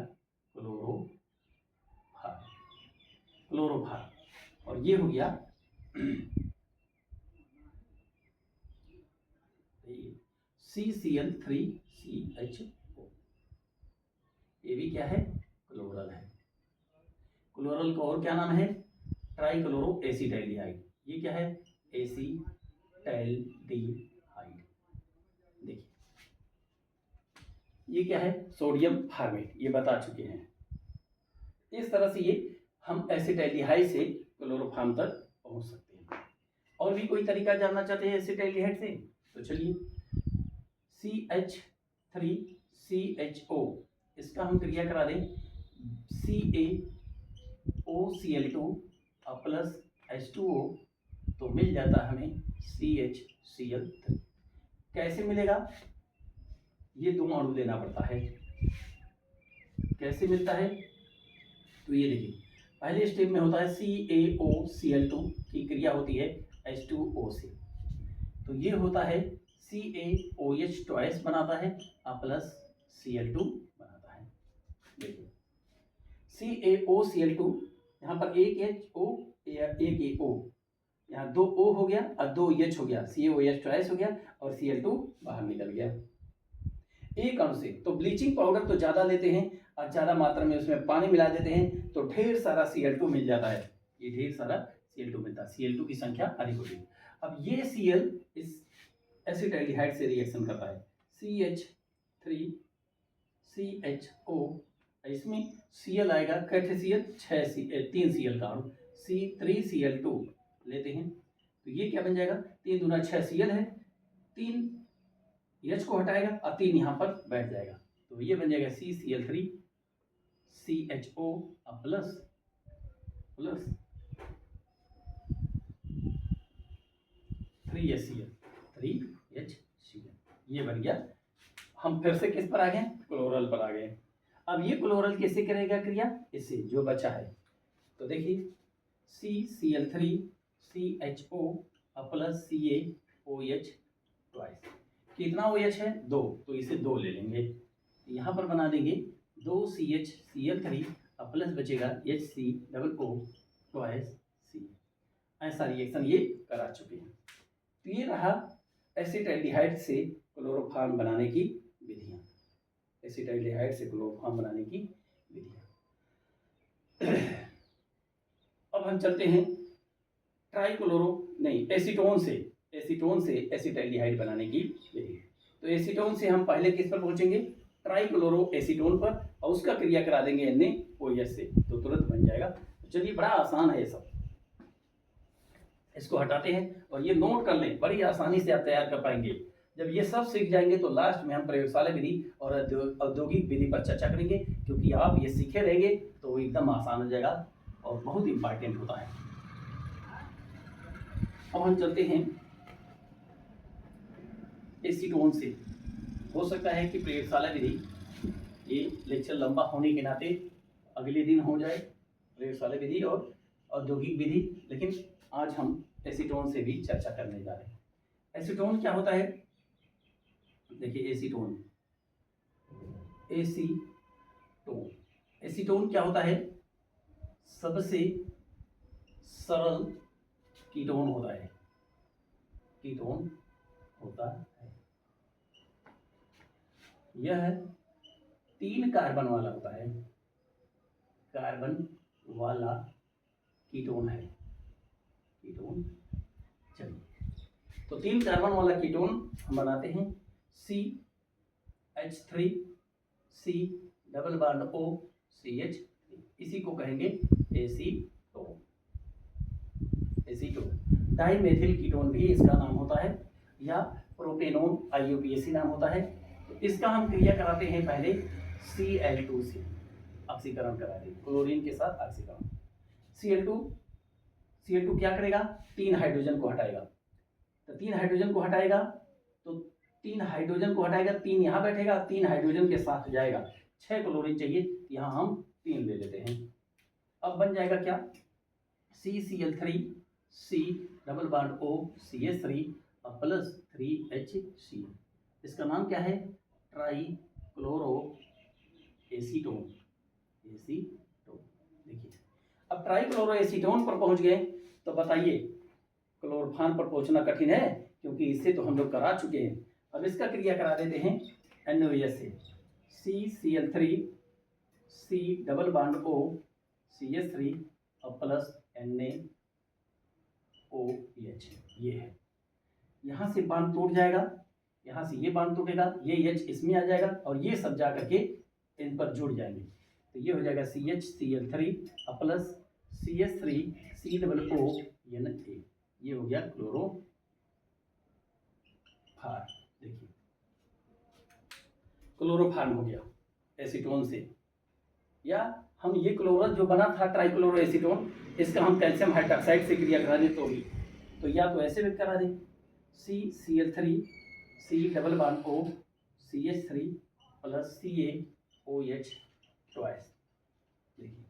क्लोरोफॉर्म, और ये हो गया CCl3CHO। ये भी क्या है, क्लोरल है। क्लोरल का और क्या नाम है, ट्राइक्लोरो एसिटाइलडिहाइड। ये क्या है, एसिटाइलडिहाइड। देखिए ये क्या है, सोडियम फॉर्मेट, ये बता चुके हैं। इस तरह से ये हम एसिटाइलडिहाइड से क्लोरोफॉर्म तक पहुंच सकते हैं। और भी कोई तरीका जानना चाहते हैं एसिटाइलडिहाइड से, तो चलिए CH3CHO, इसका हम क्रिया करा दें CaOCl2 प्लस H2O, तो मिल जाता हमें CHCl3। कैसे मिलेगा, ये दो अणु लेना पड़ता है। कैसे मिलता है, तो ये देखिए पहले स्टेप में होता है CaOCl2 की क्रिया होती है H2O से, तो ये होता है CaOH ट्वाइस बनाता है प्लस Cl2 बनाता है। देखिए CaOCl2, यहाँ पर एक HO या एक O, यहाँ 2 O हो गया और 2 H हो गया, CaOH ट्वाइस हो गया और Cl2 बाहर निकल गया एक अणु से। तो ब्लीचिंग पाउडर तो ज़्यादा लेते हैं और ज़्यादा मात्रा में उसमें पानी मिला देते हैं, तो ढेर सारा Cl2 मिल जाता है, ये ढेर सारा Cl2 मिलता है, Cl2 की संख्या अधिक होती है। अब ये Cl इस एसिटाइलडिहाइड से रिएक्शन करता है, CH3CHO, इसमें Cl आएगा, कैसे Cl, 3 Cl का अणु, C3Cl2 लेते हैं, तो ये क्या बन जाएगा, 3 दूना 6 Cl है, 3 H को हटाएगा और 3 यहाँ पर बैठ जाएगा, तो ये बन जाएगा CCl3 CHO plus plus 3HCl ये बन गया। हम फिर से किस पर आ गए? क्लोरल पर आ गए। अब ये क्लोरल कैसे करेगा क्रिया? इससे जो बचा है तो देखिए CCl3 CHO plus CaOH twice. कितना OH है? 2, तो इसे 2 ले लेंगे, यहाँ पर बना देंगे 2CHCl3 प्लस बचेगा HCOO ट्वाइस C। ऐसा रिएक्शन ये करा चुके हैं। तो ये रहा एसिटाल्डिहाइड से क्लोरोफॉर्म बनाने की विधियाँ। एसिटाल्डिहाइड से क्लोरोफॉर्म बनाने की विधियाँ। अब हम चलते हैं एसीटोन से एसिटाल्डिहाइड बनाने की विधि। तो एसीटोन से हम पहले किस पर पहुंचेंगे? ट्राइक्लोरो एसीटोन पर, और उसका क्रिया करा देंगे NaOH से, तो तुरंत बन जाएगा। तो चलिए, बड़ा आसान है ये सब। इसको हटाते हैं और ये नोट कर लें, बड़ी आसानी से आप तैयार कर पाएंगे। जब ये सब सीख जाएंगे तो लास्ट में हम प्रयोगशाला विधि और औद्योगिक विधि पर चर्चा करेंगे, क्योंकि आप ये सीखे रहेंगे तो एकदम आसान हो जाएगा और बहुत इंपॉर्टेंट होता है। अब हम चलते हैं एसीटोन से। हो सकता है कि प्रयोगशाला विधि, ये लेक्चर लंबा होने के नाते अगले दिन हो जाए प्रयोगशाला विधि और औद्योगिक विधि, लेकिन आज हम एसीटोन से भी चर्चा करने जा रहे हैं। एसीटोन क्या होता है? देखिए एसीटोन क्या होता है? सबसे सरल कीटोन होता है। यह 3 कार्बन वाला होता है। कार्बन वाला कीटोन है। चलिए, तो 3 कार्बन वाला कीटोन हम बनाते हैं। CH3 C double bond O CH, इसी को कहेंगे एसीटोन। डाइमेथिल कीटोन भी इसका नाम होता है, या प्रोपेनोन IUPAC नाम होता है। तो इसका हम क्रिया कराते हैं पहले Cl2 से, ऑक्सीकरण करा देंगे क्लोरीन के साथ ऑक्सीकरण। Cl2 क्या करेगा? 3 हाइड्रोजन को हटाएगा। तो 3 हाइड्रोजन को हटाएगा, 3 यहाँ बैठेगा, 3 हाइड्रोजन के साथ जाएगा। 6 क्लोरीन चाहिए, यहाँ हम 3 ले लेते हैं। अब बन जाएगा क्या? CCl3 C double bond O CH3 plus 3HCl। इसका नाम क्या है? Trichloro acetone. देखिए, अब ट्राइक्लोरो एसीटोन पर पहुंच गए, तो बताइए क्लोरोफॉर्म पर पहुंचना कठिन है, क्योंकि इससे तो हम लोग करा चुके हैं। अब इसका क्रिया करा देते हैं NaOH से। CCl3 C double bond O CH3 plus NaOH। ये है, यहाँ से बांध टूट जाएगा, यहाँ से ये बांध टूटेगा, ये H इसमें आ जाएगा और ये सब जा करके इन पर जुड़ जाएंगे। तो ये हो जाएगा CHCl3 plus CH3 C double O Na। ये हो गया क्लोरोफॉर्म। देखिए, क्लोरोफॉर्म हो गया एसीटोन से। या हम ये क्लोरल जो बना था ट्राइक्लोरो एसीटोन, इसका हम कैल्शियम हाइड्रोक्साइड से क्रिया करा दें तो या तो ऐसे भी करा दें, CCl3 C double bond O CH3 plus CaOH twice. देखिए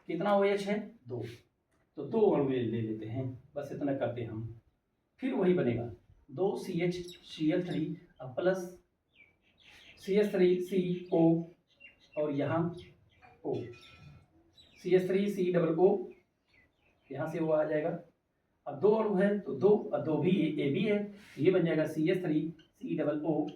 कितना OH है? 2, तो 2 अणु ले लेते हैं, बस इतना करते हैं हम। फिर वही बनेगा 2CHCl3 प्लस CH3CO और यहाँ O, CH3C डबल O, यहाँ से वो आ जाएगा। अब 2 अणु है तो 2 भी AB है, ये बन जाएगा CH3C डबल O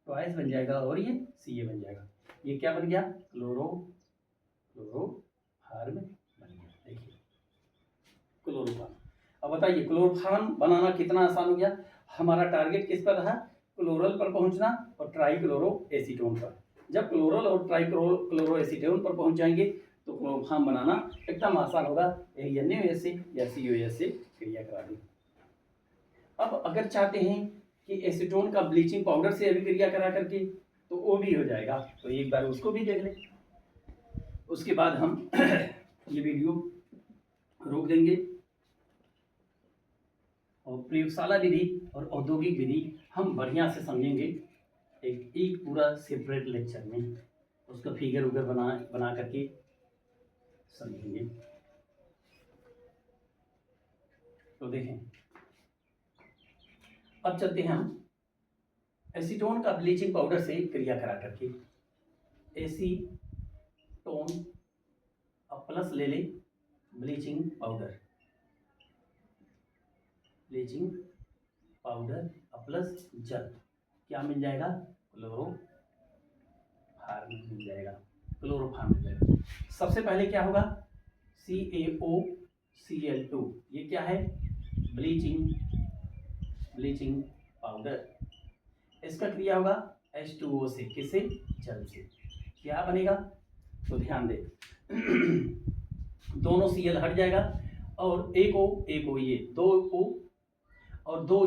ट्वाइस बन जाएगा और ये Ca बन जाएगा। ये क्या बन गया? क्लोरोफॉर्म बन गया। देखिए क्लोरोफॉर्म। अब बताइए क्लोरोफॉर्म बनाना कितना आसान हो गया। हमारा टारगेट किस पर रहा? क्लोरल पर पहुंचना और ट्राइक्लोरो एसीटोन पर। जब क्लोरल और ट्राइक्लोरो एसीटोन पर पहुंच जाएंगे तो क्लोरोफॉर्म बनाना एकदम आसान होगा। NaOH से या COH से क्रिया करा दें। अब अगर चाहते हैं कि एसीटोन का ब्लीचिंग पाउडर से अभी क्रिया करा करके, तो वो भी हो जाएगा। तो एक बार उसको भी देख लें। उसके बाद हम ये वीडियो रोक देंगे और प्रयोगशाला विधि और औद्योगिक विधि हम बढ़िया से समझेंगे एक पूरा सेपरेट लेक्चर में, उसका फिगर उगर बना करके समझेंगे। तो देखें, अब चलते हैं हम एसीटोन का ब्लीचिंग पाउडर से क्रिया करा करके। एसीटोन अब प्लस ले ले ब्लीचिंग पाउडर, ब्लीचिंग पाउडर अब प्लस जल, क्या मिल जाएगा? क्लोरोफार्म मिल जाएगा, क्लोरोफार्म मिल जाएगा। सबसे पहले क्या होगा? CaOCl2, ये क्या है? Bleaching powder. इसका क्रिया होगा H2O से, किससे? जल से। क्या बनेगा? तो ध्यान दे दोनों Cl हट जाएगा और एक O ये दो O और दो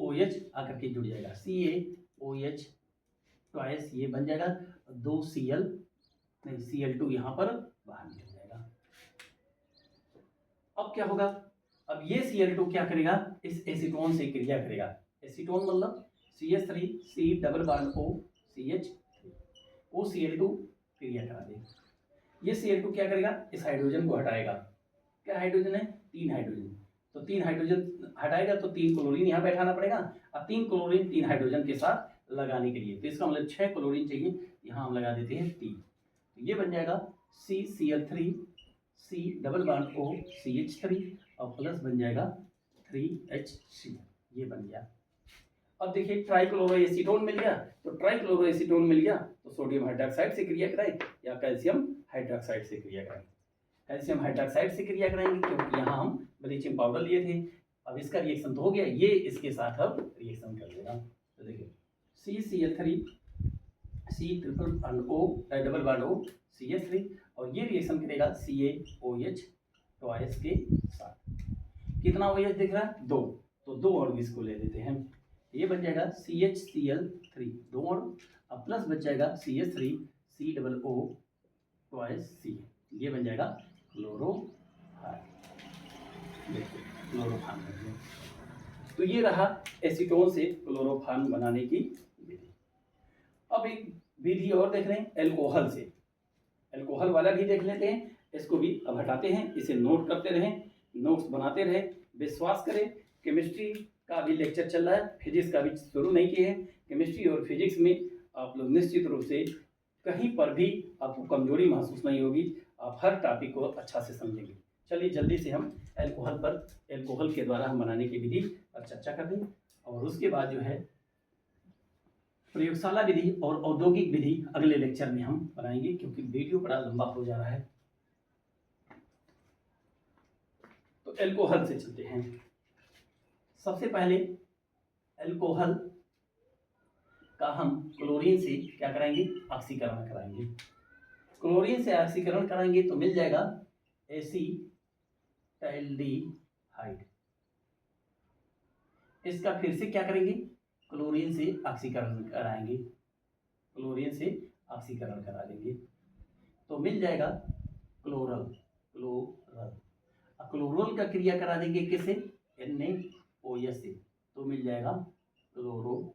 OH आकर के जुड़ जाएगा, CaOH ट्वाइस ये बन जाएगा, दो Cl2 यहाँ पर बाहर निकल जाएगा। अब क्या होगा? अब ये Cl2 क्या करेगा? इस एसीटोन से क्रिया करेगा। एसीटोन मतलब CH3 C double bond O CH3 OCl2 क्रिया करा दे। ये Cl2 क्या करेगा? इस हाइड्रोजन को हटाएगा। क्या हाइड्रोजन है? 3 हाइड्रोजन। तो 3 हाइड्रोजन हटाएगा तो 3 क्लोरीन यहाँ बैठाना पड़ेगा। अब 3 क्लोरीन 3 हाइड्रोजन के साथ लगाने के लिए, तो इसका मतलब 6 क्लोरीन चाहिए, यहाँ हम लगा देते हैं 3। तो ये बन जाएगा CCl3 C double bond O CH3 और प्लस बन जाएगा 3HC, ये बन गया। अब देखिए ट्राइक्लोरोएसीटोन मिल गया, तो ट्राइक्लोरोएसीटोन मिल गया तो सोडियम हाइड्रोक्साइड से क्रिया कराएं या कैल्शियम हाइड्रोक्साइड से क्रिया कराएं? कैल्शियम हाइड्रोक्साइड से क्रिया कराएंगे क्योंकि यहाँ हम ब्लीचिंग पाउडर लिए थे। अब इसका रिएक्शन तो हो गया, ये इसके साथ अब रिएक्शन कर देगा। तो देखिए CCl3 C triple bond O double bond O CH3 और ये रिएक्शन करेगा CaOH ट्वाइस के साथ। कितना OH दिख रहा है? 2, तो 2 और इसको ले लेते हैं, ये बन जाएगा CHCl3 2 और अब प्लस बच जाएगा CH3 C double O twice C, ये बन जाएगा क्लोरोफार्म। देखिए क्लोरोफार्म। तो ये रहा एसीटोन से क्लोरोफार्म बनाने की विधि। अब एक विधि और देख रहे हैं एल्कोहल से, एल्कोहल वाला भी देख लेते हैं। इसको भी अब हटाते हैं, इसे नोट करते रहें, नोट्स बनाते रहें। विश्वास करें केमिस्ट्री का भी लेक्चर चल रहा है, फिजिक्स का भी शुरू नहीं किए हैं। केमिस्ट्री और फिजिक्स में आप लोग निश्चित रूप से कहीं पर भी आपको कमजोरी महसूस नहीं होगी, आप हर टॉपिक को अच्छा से समझेंगे। चलिए जल्दी से हम एल्कोहल के द्वारा हम बनाने की विधि पर चर्चा कर दें और उसके बाद जो है प्रयोगशाला विधि और औद्योगिक विधि अगले लेक्चर में हम बनाएंगे, क्योंकि वीडियो बड़ा लंबा हो जा रहा है। तो एल्कोहल से चलते हैं। सबसे पहले एल्कोहल का हम क्लोरीन से क्या कराएंगे? ऑक्सीकरण कराएंगे। क्लोरीन से ऑक्सीकरण कराएंगे तो मिल जाएगा एसीटैल्डिहाइड। इसका फिर से क्या करेंगे? क्लोरीन से ऑक्सीकरण कराएंगे, क्लोरीन से ऑक्सीकरण करा देंगे तो मिल जाएगा क्लोरल। क्लोरल का क्रिया करा देंगे किससे? NaOH से, तो मिल जाएगा क्लोरोफार्म।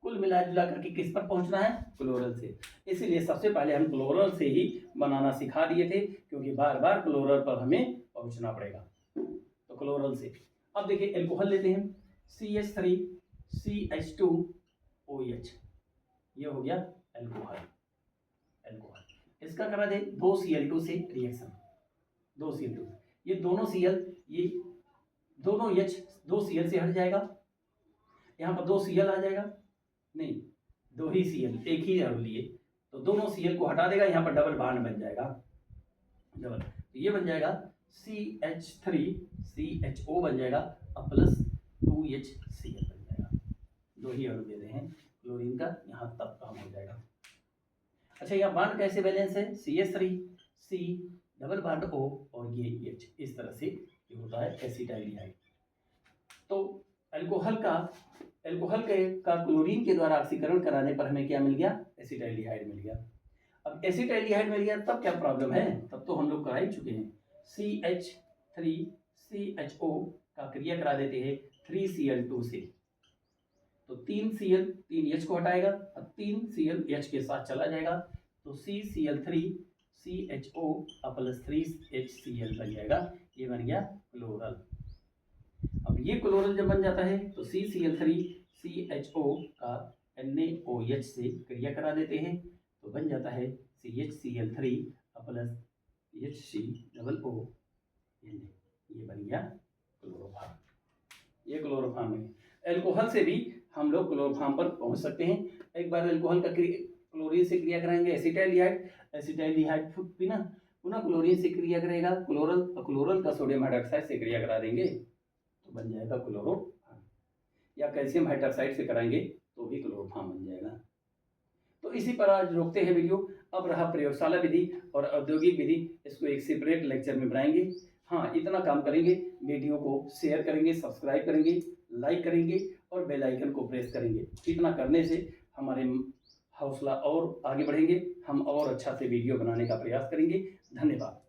कुल मिला जुला करके किस पर पहुंचना है? क्लोरल से। इसीलिए सबसे पहले हम क्लोरल से ही बनाना सिखा दिए थे, क्योंकि बार बार क्लोरल पर हमें पहुंचना पड़ेगा। तो क्लोरल से अब देखिए एल्कोहल लेते हैं, CH3 CH2OH, ये हो गया एल्कोहल। इसका करा दे 2 Cl2 से रिएक्शन, 2 Cl2, ये दोनों Cl, ये दोनों H 2 Cl से हट जाएगा, यहाँ पर 2 Cl आ जाएगा, नहीं 2 ही Cl, एक ही अणु लिए, तो दोनों Cl को हटा देगा, यहाँ पर डबल बॉन्ड बन जाएगा, डबल, तो ये बन जाएगा CH3 CHO बन जाएगा और प्लस 2HCl बन जाएगा। 2 ही अणु दे रहे हैं क्लोरीन का, यहाँ तब काम हो जाएगा। अच्छा, यहाँ बॉन्ड कैसे बैलेंस है? CH3 C double bond O और ये H, इस तरह से ये होता है एसिटाइलडिहाइड। तो अल्कोहल का क्लोरीन के द्वारा ऑक्सीकरण कराने पर हमें क्या मिल गया? एसिटाल्डिहाइड मिल गया। अब एसिटाल्डिहाइड मिल गया तब क्या प्रॉब्लम है? तब तो हम लोग करा ही चुके हैं। CH3CHO का क्रिया करा देते हैं 3Cl2 से, तो 3Cl 3H को हटाएगा और 3Cl H के साथ चला जाएगा, तो CCl3CHO प्लस 3HCl बन जाएगा। ये बन गया क्लोरल। अब ये क्लोरल जब बन जाता है तो CCl3CHO का NaOH से क्रिया करा देते हैं, तो बन जाता है CHCl3 प्लस HCOO। ये बन गया क्लोरोफॉर्म। ये क्लोरोफॉर्म है। अल्कोहल से भी हम लोग क्लोरोफॉर्म पर पहुंच सकते हैं। एक बार अल्कोहल का क्लोरीन से क्रिया कराएंगे एसिटाल्डिहाइड पुनः क्लोरीन से क्रिया करेगा क्लोरल, और क्लोरल का सोडियम हाइड्रोक्साइड से क्रिया करा देंगे तो बन जाएगा क्लोरोफॉर्म, या कैल्शियम हाइड्रोक्साइड से कराएंगे तो भी क्लोरोफॉर्म बन जाएगा। तो इसी पर आज रोकते हैं वीडियो। अब रहा प्रयोगशाला विधि और औद्योगिक विधि, इसको एक सेपरेट लेक्चर में बनाएंगे। हाँ, इतना काम करेंगे, वीडियो को शेयर करेंगे, सब्सक्राइब करेंगे, लाइक करेंगे और बेल आइकन को प्रेस करेंगे। इतना करने से हमारे हौसला और आगे बढ़ेंगे, हम और अच्छा से वीडियो बनाने का प्रयास करेंगे। धन्यवाद।